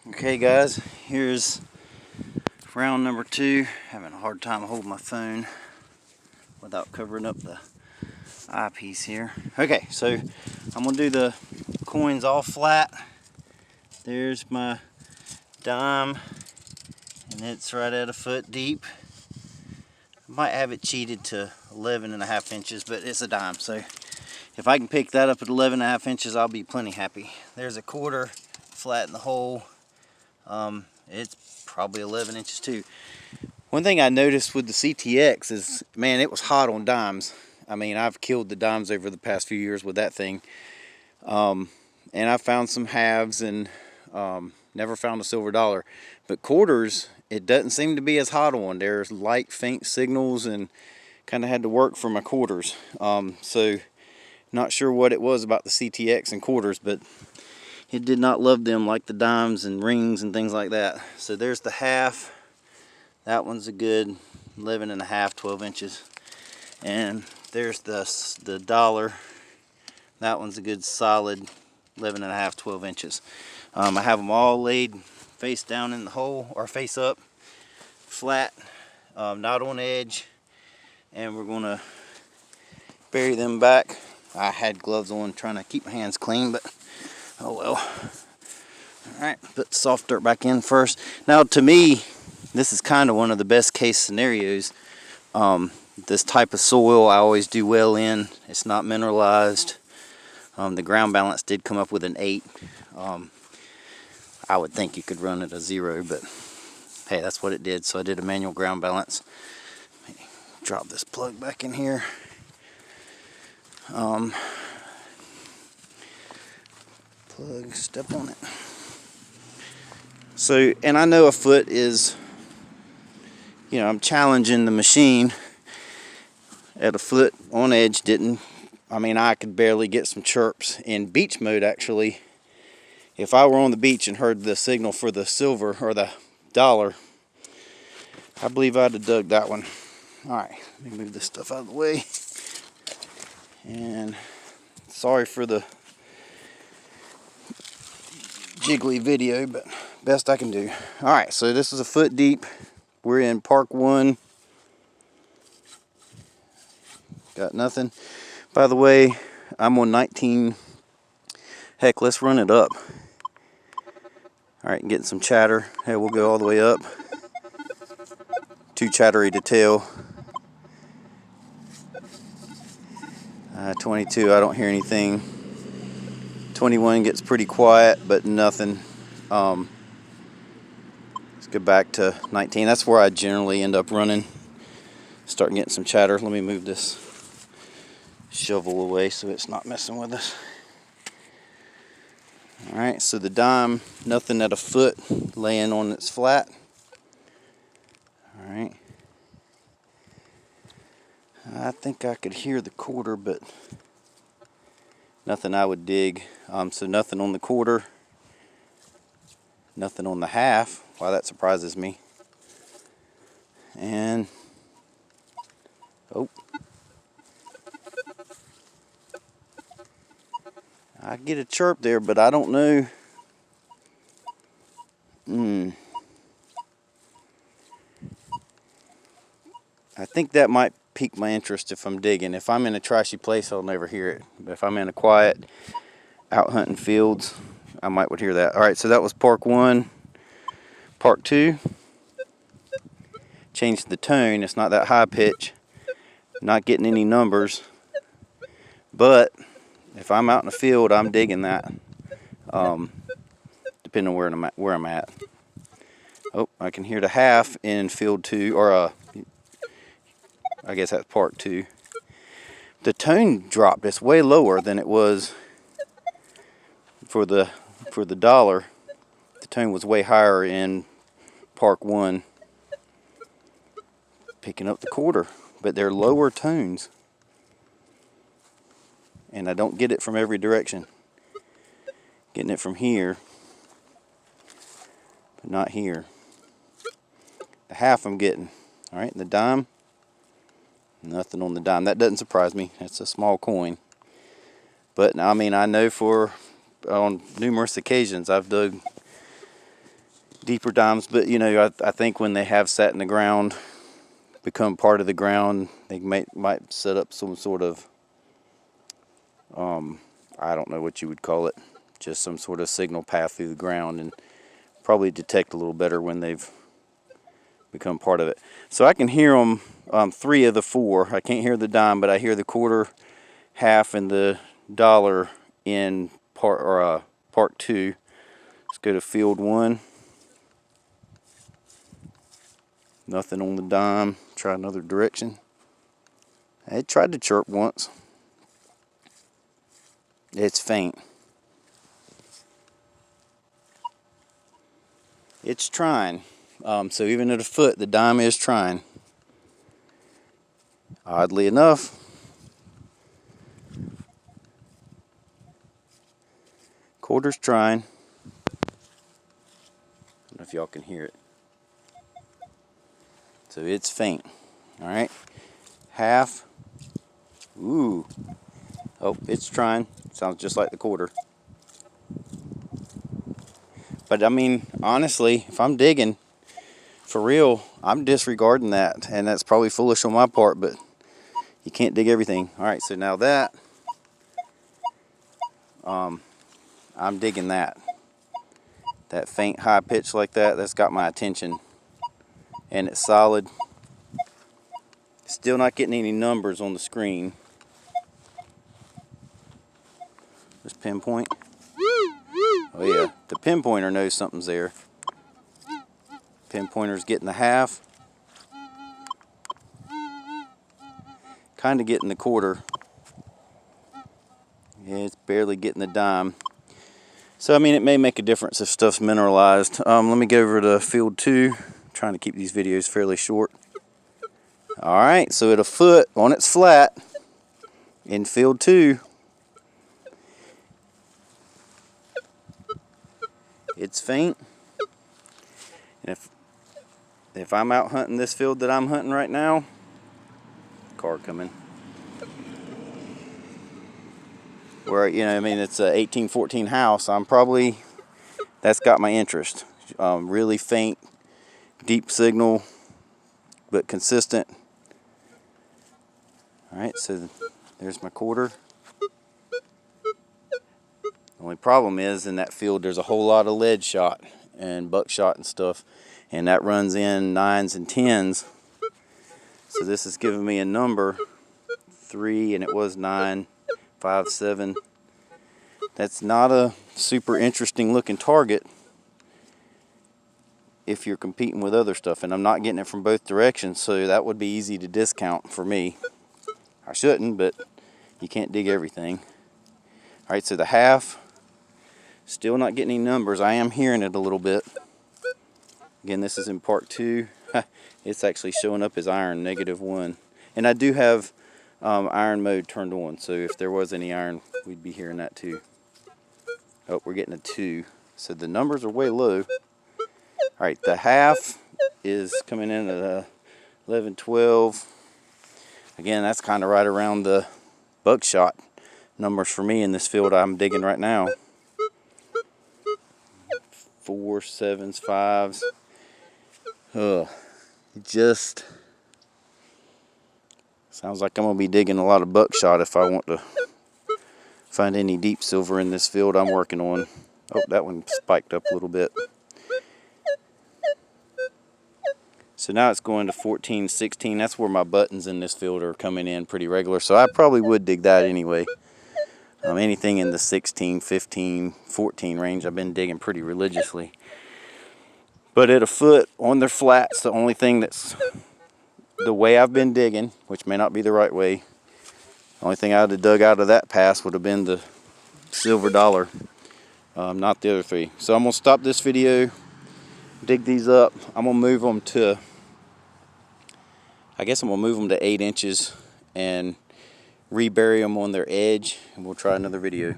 Okay guys, here's round number 2. Having a hard time holding my phone without covering up the eyepiece here. Okay, so I'm gonna do the coins all flat. There's my dime, and it's right at a foot deep. I might have it cheated to 11.5 inches, but it's a dime, so if I can pick that up at 11.5 inches, I'll be plenty happy. There's a quarter flat in the hole. It's probably 11 inches too. One thing I noticed with the CTX is, man, it was hot on dimes. I mean, I've killed the dimes over the past few years with that thing. And I found some halves and never found a silver dollar. But quarters, it doesn't seem to be as hot on. There's light, faint signals, and kind of had to work for my quarters. So not sure what it was about the CTX and quarters, but it did not love them like the dimes and rings and things like that. So there's the half. That one's a good 11.5, 12 inches. And there's the dollar. That one's a good solid 11.5, 12 inches. I have them all laid face down in the hole, or face up, flat, not on edge. And we're gonna bury them back. I had gloves on trying to keep my hands clean, but oh well. Alright, put the soft dirt back in first. Now to me, this is kind of one of the best case scenarios. This type of soil I always do well in. It's not mineralized. The ground balance did come up with an 8. I would think you could run it a 0, but hey, that's what it did. So I did a manual ground balance. Let me drop this plug back in here. Plug, step on it. So, and I know a foot is, you know, I'm challenging the machine at a foot on edge. I could barely get some chirps in beach mode. Actually, if I were on the beach and heard the signal for the silver or the dollar, I believe I'd have dug that one. Alright, let me move this stuff out of the way. And sorry for the jiggly video, but best I can do. Alright, so this is a foot deep. We're in Park 1. Got nothing. By the way, I'm on 19. Heck, let's run it up. Alright, getting some chatter. Hey, we'll go all the way up. Too chattery to tell. 22, I don't hear anything. 21 gets pretty quiet, but nothing. Let's go back to 19. That's where I generally end up running. Starting getting some chatter. Let me move this shovel away so it's not messing with us. Alright, so the dime, nothing at a foot, laying on its flat. Alright. I think I could hear the quarter, but nothing I would dig. So nothing on the quarter, nothing on the half. Wow, that surprises me. And oh, I get a chirp there, but I don't know. I think that might pique my interest if I'm digging. If I'm in a trashy place, I'll never hear it. But if I'm in a quiet, out hunting fields, I would hear that. Alright, so that was Park 1. Park 2. Changed the tone. It's not that high pitch. Not getting any numbers. But if I'm out in the field, I'm digging that. Depending on where I'm at. Oh, I can hear the half in field 2, or I guess that's Park 2. The tone dropped. It's way lower than it was for the dollar. The tone was way higher in Park 1. Picking up the quarter, but they're lower tones. And I don't get it from every direction. Getting it from here, but not here. The half I'm getting. Alright, the dime. Nothing on the dime. That doesn't surprise me. It's a small coin. But I mean, I know on numerous occasions I've dug deeper dimes, but you know, I think when they have sat in the ground, become part of the ground, they might set up some sort of I don't know what you would call it, just some sort of signal path through the ground, and probably detect a little better when they've become part of it. So I can hear them, 3 of the 4. I can't hear the dime, but I hear the quarter, half, and the dollar in part 2. Let's go to field 1. Nothing on the dime. Try another direction. It tried to chirp once. It's faint. It's trying. So even at a foot, the dime is trying. Oddly enough, quarter's trying. I don't know if y'all can hear it. So it's faint. All right. Half. Ooh. Oh, it's trying. Sounds just like the quarter. But I mean, honestly, if I'm digging for real, I'm disregarding that, and that's probably foolish on my part, but you can't dig everything. All right, so now that I'm digging that faint high pitch like that, that's got my attention, and it's solid. Still not getting any numbers on the screen. Just pinpoint. Oh yeah, the pinpointer knows something's there. Pinpointer's getting the half. Kind of getting the quarter. Yeah, it's barely getting the dime. So I mean, it may make a difference if stuff's mineralized. Let me go over to field 2. I'm trying to keep these videos fairly short. All right, so at a foot on its flat in field 2, it's faint. And if I'm out hunting this field that I'm hunting right now, car coming. Where, you know, I mean, it's a 1814 house. That's got my interest. Really faint, deep signal, but consistent. All right, so there's my quarter. The only problem is in that field there's a whole lot of lead shot and buckshot and stuff, and that runs in 9s and 10s. So this is giving me a number 3, and it was 9, 5, 7. That's not a super interesting looking target if you're competing with other stuff, and I'm not getting it from both directions, so that would be easy to discount for me. I shouldn't, but you can't dig everything. All right, so the half, still not getting any numbers. I am hearing it a little bit. Again, this is in part 2. It's actually showing up as iron, -1. And I do have iron mode turned on, so if there was any iron, we'd be hearing that too. Oh, we're getting a 2. So the numbers are way low. All right, the half is coming in at 11, 12. Again, that's kind of right around the buckshot numbers for me in this field I'm digging right now. 4, 7s, 5s. It just sounds like I'm going to be digging a lot of buckshot if I want to find any deep silver in this field I'm working on. Oh, that one spiked up a little bit. So now it's going to 14, 16. That's where my buttons in this field are coming in pretty regular. So I probably would dig that anyway. Anything in the 16, 15, 14 range, I've been digging pretty religiously. But at a foot on their flats, the only thing that's the way I've been digging, which may not be the right way, the only thing I would have dug out of that pass would have been the silver dollar, not the other 3. So I'm going to stop this video, dig these up. I'm going to move them to, I guess I'm going to move them to 8 inches and rebury them on their edge, and we'll try another video.